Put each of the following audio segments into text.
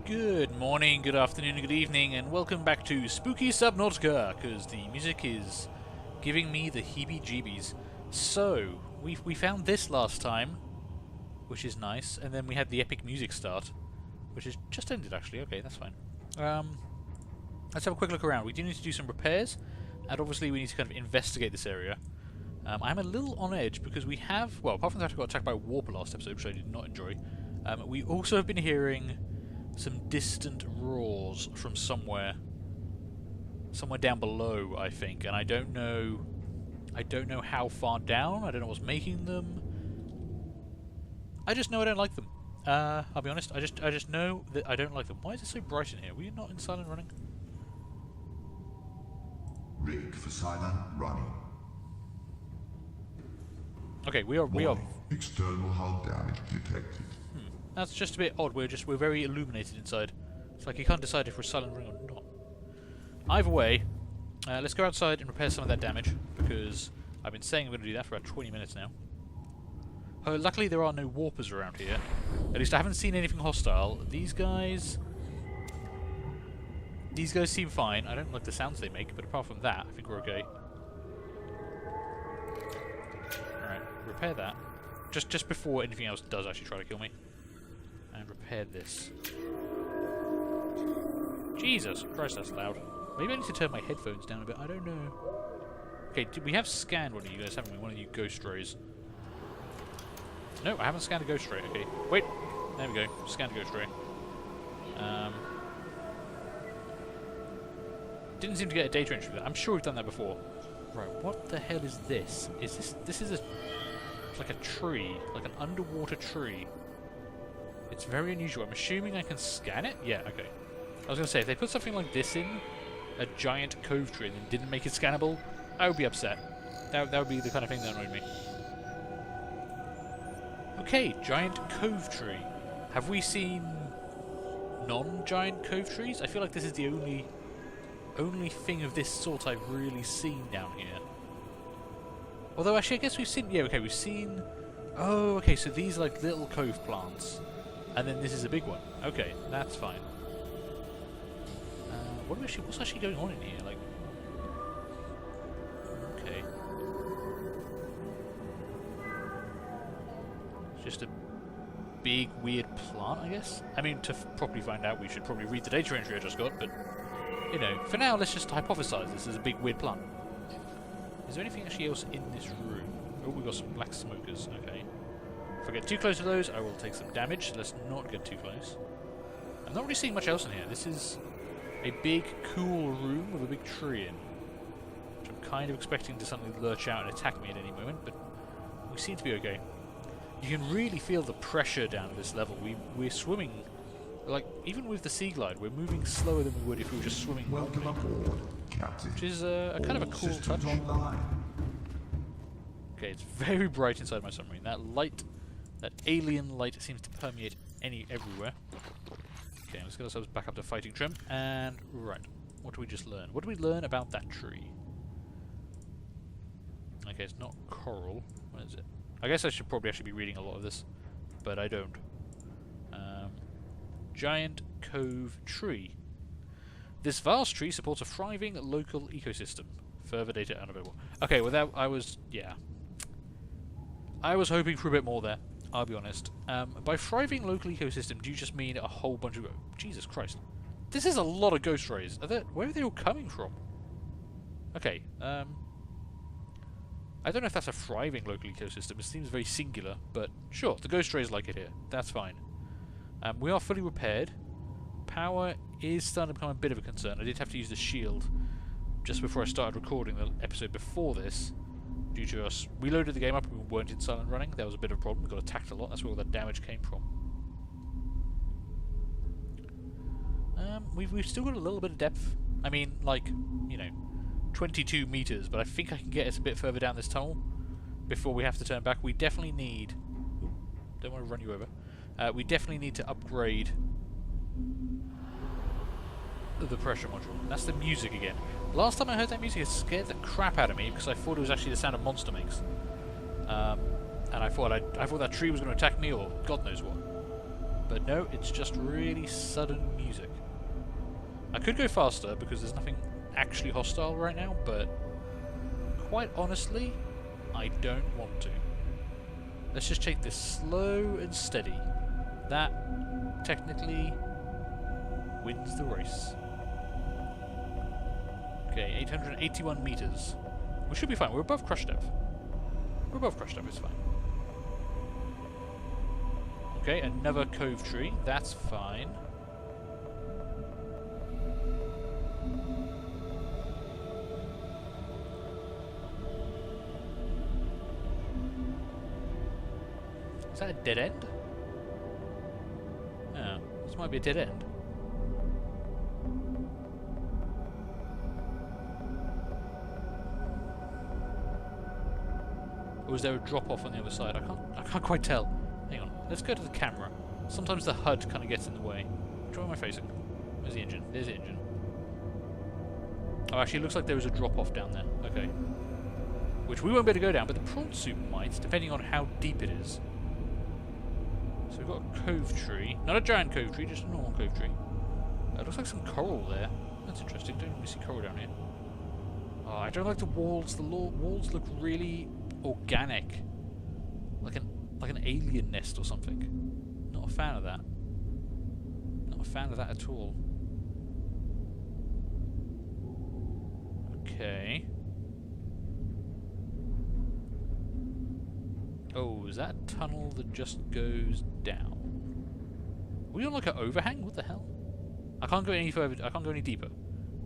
Good morning, good afternoon, good evening, and welcome back to Spooky Subnautica, because the music is giving me the heebie-jeebies. So, we found this last time, which is nice, and then we had the epic music start, which has just ended actually. Okay, that's fine. Let's have a quick look around. We do need to do some repairs, and obviously we need to kind of investigate this area. I'm a little on edge because we have, well, apart from the fact I got attacked by a warper last episode, which I did not enjoy, we also have been hearing some distant roars from somewhere down below, I think, and I don't know how far down. I don't know what's making them. I just know I don't like them. I'll be honest. I just know that I don't like them. Why is it so bright in here? Were you not in silent running? Rig for silent running. Okay, we are. External hull damage detected. That's just a bit odd. We're very illuminated inside. It's like you can't decide if we're silent running or not. Either way, let's go outside and repair some of that damage, because I've been saying I'm going to do that for about 20 minutes now. Luckily there are no warpers around here. At least I haven't seen anything hostile. These guys seem fine. I don't like the sounds they make, but apart from that, I think we're okay. Alright, repair that. Just before anything else does actually try to kill me. And repair this. Jesus Christ, that's loud. Maybe I need to turn my headphones down a bit. I don't know. Okay, we have scanned one of you guys, haven't we? One of you ghost rays. No, I haven't scanned a ghost ray. Okay, wait. There we go. Scanned a ghost ray. Didn't seem to get a data entry for that. I'm sure we've done that before. Right, what the hell is this? This is like a tree, like an underwater tree. It's very unusual. I'm assuming I can scan it? Yeah, okay. I was going to say, if they put something like this in, a giant cove tree, and then didn't make it scannable, I would be upset. That would be the kind of thing that annoyed me. Okay, giant cove tree. Have we seen non-giant cove trees? I feel like this is the only thing of this sort I've really seen down here. Although, actually, I guess we've seen... Yeah, okay, we've seen... Oh, okay, so these are like little cove plants. And then this is a big one. Okay, that's fine. What's actually going on in here? Like, okay, it's just a big weird plant, I guess. I mean, to properly find out, we should probably read the data entry I just got. But you know, for now, let's just hypothesize this is a big weird plant. Is there anything actually else in this room? Oh, we got some black smokers. Okay. If I get too close to those, I will take some damage. So let's not get too close. I'm not really seeing much else in here. This is a big, cool room with a big tree in, which I'm kind of expecting to suddenly lurch out and attack me at any moment, but we seem to be okay. You can really feel the pressure down at this level. We're swimming, like, even with the sea glide, we're moving slower than we would if we were just swimming. Welcome aboard, Captain. Which is a kind of a cool touch. Online. Okay, it's very bright inside my submarine. That light, that alien light, seems to permeate everywhere. Okay, let's get ourselves back up to fighting trim. And, right, what do we just learn? What do we learn about that tree? Okay, it's not coral. What is it? I guess I should probably actually be reading a lot of this, but I don't. Giant cove tree. This vast tree supports a thriving local ecosystem. Further data unavailable. Okay, well that I was hoping for a bit more there. I'll be honest. By thriving local ecosystem, do you just mean a whole bunch of... Jesus Christ. This is a lot of ghost rays. Where are they all coming from? Okay. I don't know if that's a thriving local ecosystem. It seems very singular, but sure, the ghost rays like it here. That's fine. We are fully repaired. Power is starting to become a bit of a concern. I did have to use the shield just before I started recording the episode before this. Due to us, we loaded the game up and we weren't in silent running. That was a bit of a problem. We got attacked a lot. That's where all that damage came from. We've still got a little bit of depth. I mean, like, you know, 22 meters. But I think I can get us a bit further down this tunnel before we have to turn back. We definitely need... Ooh, don't want to run you over. We definitely need to upgrade the pressure module. That's the music again. Last time I heard that music, it scared the crap out of me because I thought it was actually the sound a monster makes. And I thought that tree was going to attack me, or God knows what. But no, it's just really sudden music. I could go faster because there's nothing actually hostile right now, but quite honestly, I don't want to. Let's just take this slow and steady. That technically wins the race. Okay, 881 meters. We should be fine. We're above crush depth. We're above crush depth, it's fine. Okay, another cove tree. That's fine. Is that a dead end? Oh, this might be a dead end. Or is there a drop off on the other side? I can't quite tell. Hang on. Let's go to the camera. Sometimes the HUD kind of gets in the way. Which way am I facing? Where's the engine? There's the engine. Oh, actually, it looks like there was a drop off down there. Okay. Which we won't be able to go down, but the prawn suit might, depending on how deep it is. So we've got a cove tree. Not a giant cove tree, just a normal cove tree. It looks like some coral there. That's interesting. Don't really see coral down here. Oh, I don't like the walls. The walls look really organic. Like an alien nest or something. Not a fan of that. Not a fan of that at all. Okay. Oh, is that a tunnel that just goes down? Are we on like an overhang? What the hell? I can't go any further. I can't go any deeper.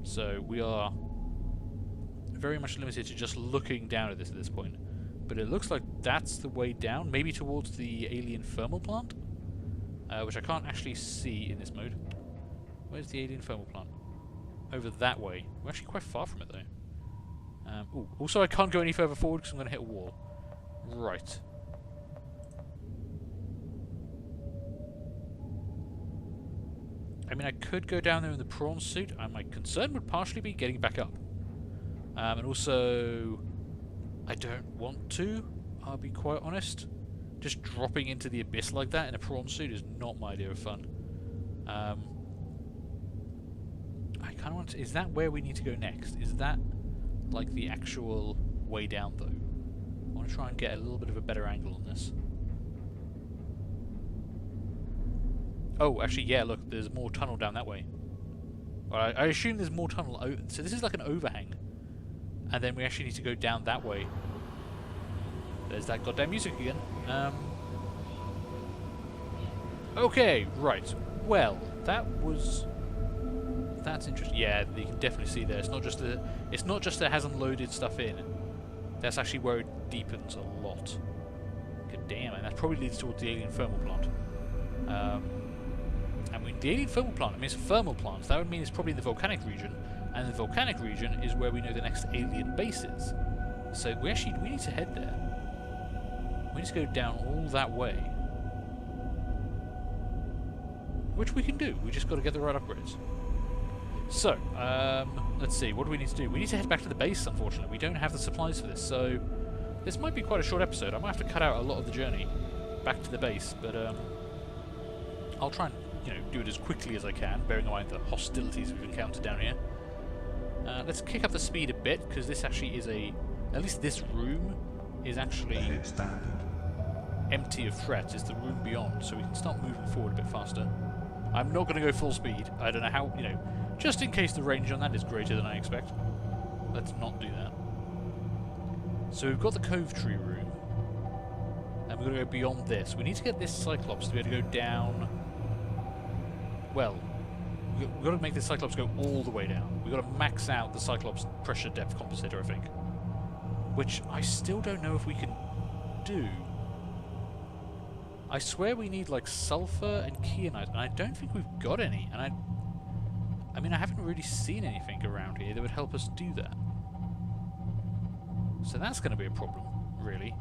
So we are very much limited to just looking down at this point. But it looks like that's the way down, maybe towards the alien thermal plant, which I can't actually see in this mode. Where's the alien thermal plant? Over that way. We're actually quite far from it though. Ooh, also I can't go any further forward because I'm going to hit a wall. Right. I mean, I could go down there in the prawn suit. My concern would partially be getting back up. And also, I don't want to, I'll be quite honest. Just dropping into the abyss like that in a prawn suit is not my idea of fun. I kind of want to... Is that where we need to go next? Is that, like, the actual way down, though? I want to try and get a little bit of a better angle on this. Oh, actually, yeah, look, there's more tunnel down that way. Well, I assume there's more tunnel... So this is like an overhang. And then we actually need to go down that way. There's that goddamn music again. Okay, right. Well, that's interesting. Yeah, you can definitely see there. It's not just that it hasn't loaded stuff in. That's actually where it deepens a lot. God damn, and that probably leads towards the alien thermal plant. I mean, the alien thermal plant, I mean, it's a thermal plant. So that would mean it's probably in the volcanic region. And the volcanic region is where we know the next alien base is. So we need to head there. We need to go down all that way. Which we can do. We just got to get the right upgrades. So, let's see. What do we need to do? We need to head back to the base, unfortunately. We don't have the supplies for this, so this might be quite a short episode. I might have to cut out a lot of the journey back to the base, but I'll try and, do it as quickly as I can, bearing in mind the hostilities we've encountered down here. Let's kick up the speed a bit, because this actually is at least this room is actually empty of threats. It's the room beyond, so we can start moving forward a bit faster. I'm not going to go full speed. I don't know how, just in case the range on that is greater than I expect. Let's not do that. So we've got the Cove Tree room, and we're going to go beyond this. We need to get this Cyclops to be able to go down. Well, we've got to make this Cyclops go all the way down. We've got to max out the Cyclops pressure depth compensator, I think. Which I still don't know if we can do. I swear we need, like, sulfur and kyanite, and I don't think we've got any. And I mean, I haven't really seen anything around here that would help us do that. So that's going to be a problem, really.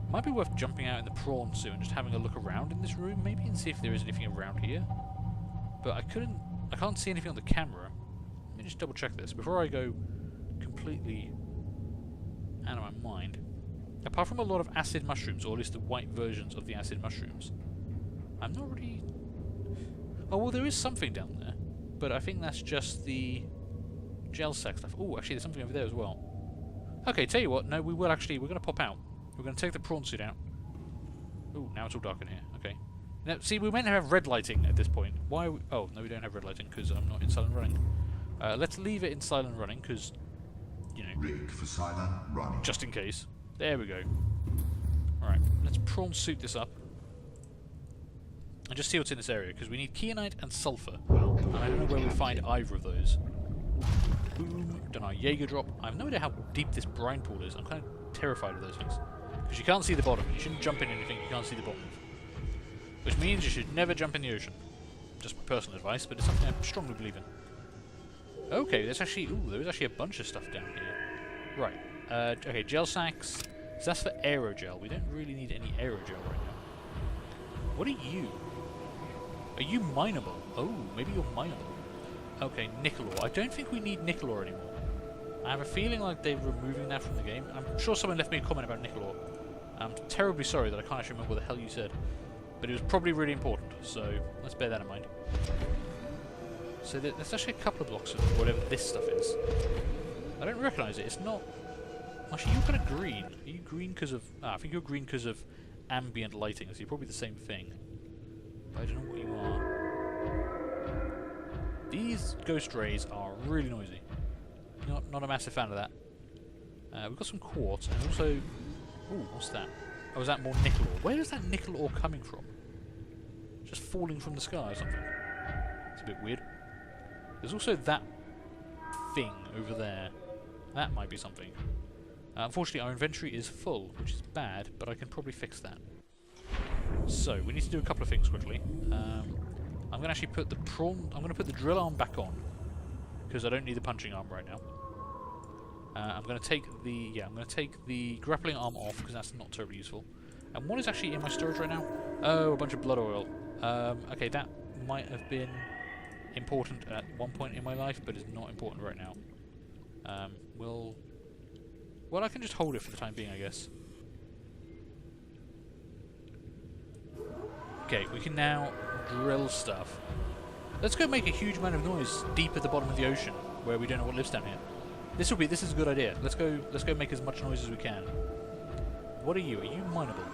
Might be worth jumping out in the prawn suit and just having a look around in this room, maybe, and see if there is anything around here. But I can't see anything on the camera. Let me just double check this before I go completely out of my mind. apart from a lot of acid mushrooms, or at least the white versions of the acid mushrooms, I'm not really... Oh, well, there is something down there, but I think that's just the gel sack stuff. Oh, actually, there's something over there as well. Okay, tell you what, no, we're going to pop out. We're going to take the prawn suit out. Oh, now it's all dark in here. Okay. Now, see, we meant to have red lighting at this point. Why? Oh, no, we don't have red lighting because I'm not in silent running. Let's leave it in silent running because, you know, Rig for silent running. just in case. There we go. Alright, let's prawn suit this up. And just see what's in this area, because we need kyanite and sulfur. And I don't know where we find either of those. Boom. Done our Jaeger drop. I have no idea how deep this brine pool is. I'm kind of terrified of those things. Because you can't see the bottom. You shouldn't jump in anything you can't see the bottom of. Which means you should never jump in the ocean. Just my personal advice, but it's something I strongly believe in. Okay, there's actually... Ooh, there is actually a bunch of stuff down here. Right. Okay, gel sacks. So that's for aerogel. We don't really need any aerogel right now. What are you? Are you mineable? Oh, maybe you're mineable. Okay, nickel ore. I don't think we need nickel ore anymore. I have a feeling like they're removing that from the game. I'm sure someone left me a comment about nickel ore. I'm terribly sorry that I can't actually remember what the hell you said. But it was probably really important, so let's bear that in mind. So there's actually a couple of blocks of whatever this stuff is. I don't recognise it. It's not... Actually, you're kind of green. Are you green because of... I think you're green because of ambient lighting, so you're probably the same thing. But I don't know what you are. These ghost rays are really noisy. Not a massive fan of that. We've got some quartz, and also... Ooh, what's that? Oh, is that more nickel ore? Where is that nickel ore coming from? Just falling from the sky or something? It's a bit weird. There's also that thing over there. That might be something. Unfortunately, our inventory is full, which is bad, but I can probably fix that. So, we need to do a couple of things quickly. I'm going to actually put the prawn... I'm going to put the drill arm back on, because I don't need the punching arm right now. I'm going to take the... Yeah, I'm going to take the grappling arm off, because that's not terribly useful. And what is actually in my storage right now? Oh, a bunch of blood oil. Okay, that might have been important at one point in my life, but is not important right now. Well, I can just hold it for the time being, I guess. Okay, we can now drill stuff. Let's go make a huge amount of noise deep at the bottom of the ocean, where we don't know what lives down here. This is a good idea. Let's go make as much noise as we can. What are you? Are you mineable?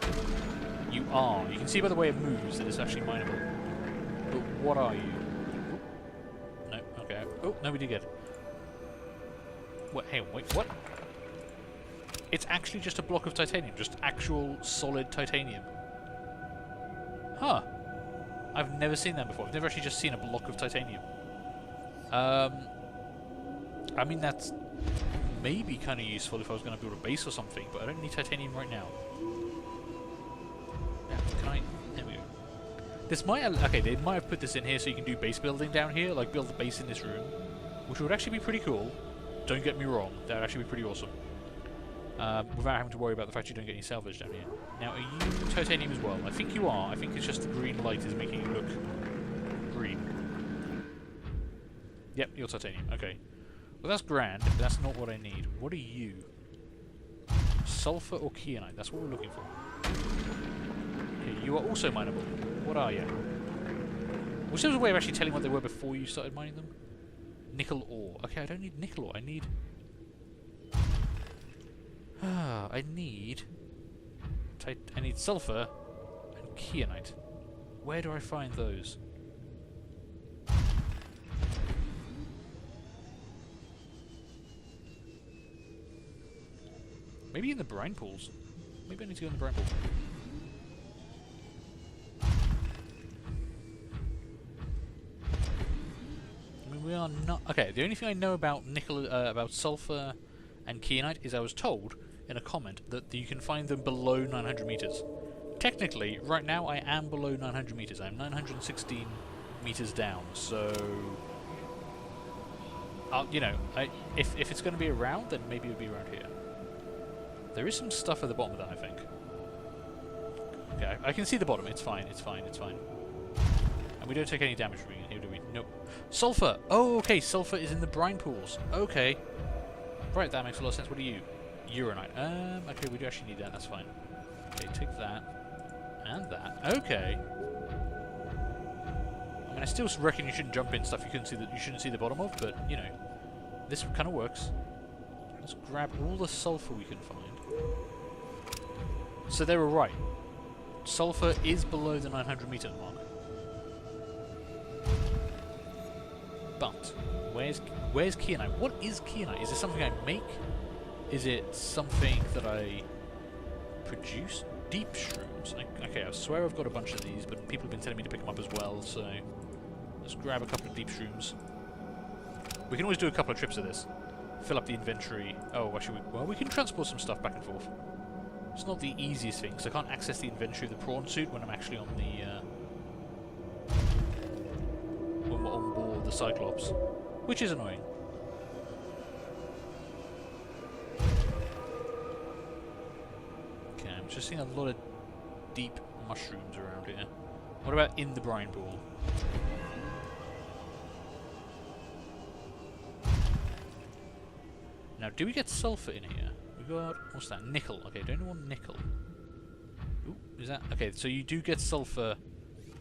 You are. You can see by the way it moves that it's actually mineable. But what are you? Oop. No. Okay. Oh, no, we did get it. What? Hang on. Wait. What? It's actually just a block of titanium. Just actual solid titanium. Huh. I've never seen that before. I've never actually just seen a block of titanium. I mean, that's maybe kind of useful if I was going to build a base or something, but I don't need titanium right now. Can I... There we go. This might... Okay, they might have put this in here so you can do base building down here, like build a base in this room, which would actually be pretty cool. Don't get me wrong, that would actually be pretty awesome. Without having to worry about the fact you don't get any salvage down here. Now, are you titanium as well? I think you are. I think it's just the green light is making you look green. Yep, you're titanium. Okay. Well, that's grand, but that's not what I need. What are you? Sulfur or kyanite? That's what we're looking for. Okay, you are also mineable. What are you? Which is a way of actually telling what they were before you started mining them. Nickel ore. Okay, I don't need nickel ore. I need... I need sulfur and kyanite. Where do I find those? Maybe in the brine pools. Maybe I need to go in the brine pool. I mean, we are not... Okay, the only thing I know about about sulfur and kyanite is I was told in a comment that you can find them below 900 meters. Technically, right now I am below 900 meters. I'm 916 meters down, so... you know, if it's going to be around, then maybe it would be around here. There is some stuff at the bottom of that, I think. Okay, I can see the bottom. It's fine, it's fine, it's fine. And we don't take any damage from being in here, do we? Nope. Sulfur! Oh, okay, sulfur is in the brine pools. Okay. Right, that makes a lot of sense. What are you? uranite. Okay, we do actually need that, that's fine. Okay, take that. And that. Okay. I mean, I still reckon you shouldn't jump in stuff you shouldn't see the bottom of, but, you know, this kind of works. Let's grab all the sulfur we can find. So they were right. Sulfur is below the 900 meter mark. But where's kyanite? What is kyanite? Is it something I make? Is it something that I produce? Deep shrooms. Okay, I swear I've got a bunch of these, but people have been telling me to pick them up as well, so let's grab a couple of deep shrooms. We can always do a couple of trips of this. Fill up the inventory. Oh, actually, we can transport some stuff back and forth. It's not the easiest thing, because I can't access the inventory of the prawn suit when I'm actually on the when we're on board the Cyclops, which is annoying. Okay, I'm just seeing a lot of deep mushrooms around here. What about in the brine pool? Now, do we get sulfur in here? We got, what's that? Nickel. Okay, don't want nickel. Ooh, is that okay? So you do get sulfur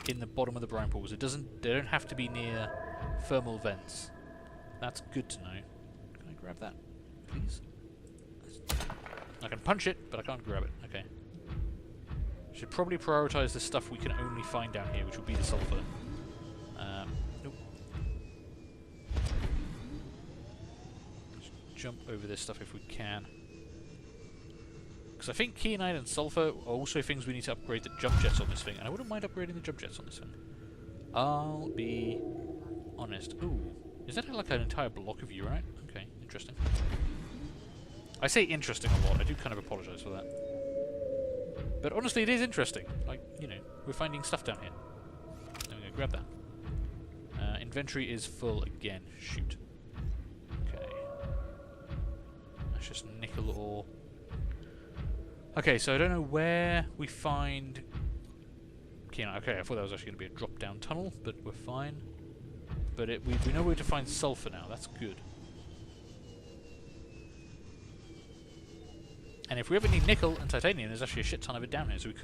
in the bottom of the brine pools. They don't have to be near thermal vents. That's good to know. Can I grab that, please? I can punch it, but I can't grab it. Okay. Should probably prioritize the stuff we can only find down here, which will be the sulfur. Nope. Let's jump over this stuff if we can. Because I think kyanite and sulfur are also things we need to upgrade the jump jets on this thing, and I wouldn't mind upgrading the jump jets on this thing. I'll be honest. Ooh, is that like an entire block of uranite? Okay, interesting. I say interesting a lot, I do kind of apologise for that. But honestly, it is interesting. Like, you know, we're finding stuff down here. I'm going to grab that. Inventory is full again. Shoot. Okay. That's just nickel ore. Okay, so I don't know where we find kyanite. Okay, I thought that was actually going to be a drop-down tunnel, but we're fine. But we know where to find sulfur now. That's good. And if we ever need nickel and titanium, there's actually a shit ton of it down here. So we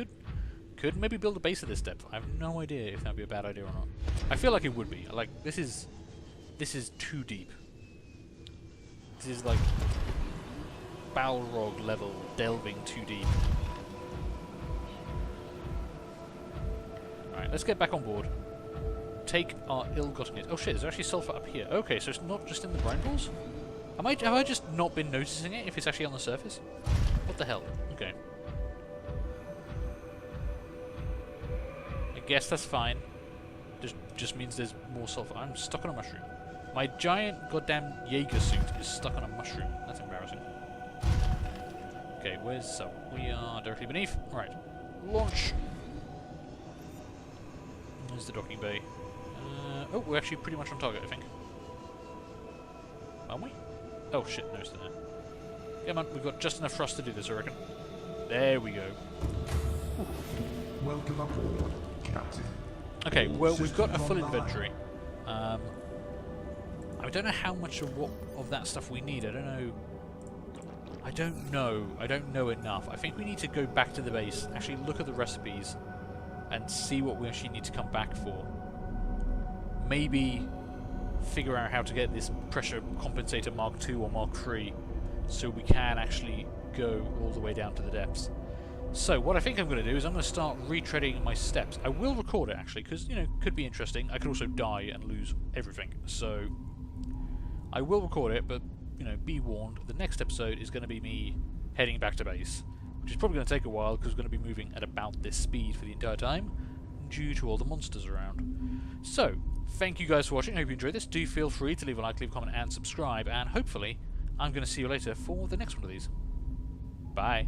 could maybe build a base at this depth. I have no idea if that would be a bad idea or not. I feel like it would be. Like, this is too deep. This is like Balrog level delving too deep. Alright, let's get back on board. Take our ill-gotten... Oh shit, there's actually sulfur up here. Okay, so it's not just in the brine pools? Have I just not been noticing it if it's actually on the surface? What the hell? Okay. I guess that's fine. Just means there's more sulfur. I'm stuck on a mushroom. My giant goddamn Jaeger suit is stuck on a mushroom. That's embarrassing. Okay, so we are directly beneath. Right. Launch. There's the docking bay. Oh, we're actually pretty much on target, I think. Aren't we? Oh shit, no, it's there. Come on, we've got just enough thrust to do this, I reckon. There we go. Welcome aboard, Captain. Okay, well, we've got a full inventory. I don't know how much of that stuff we need. I don't know enough. I think we need to go back to the base, actually look at the recipes, and see what we actually need to come back for. Maybe figure out how to get this pressure compensator Mark II or Mark III so we can actually go all the way down to the depths. So what I think I'm going to do is I'm going to start retreading my steps. I will record it actually because, you know, could be interesting. I could also die and lose everything. So I will record it, but, you know, be warned, the next episode is going to be me heading back to base, which is probably going to take a while because we're going to be moving at about this speed for the entire time due to all the monsters around. So, thank you guys for watching. I hope you enjoyed this. Do feel free to leave a like, leave a comment, and subscribe. And hopefully, I'm going to see you later for the next one of these. Bye.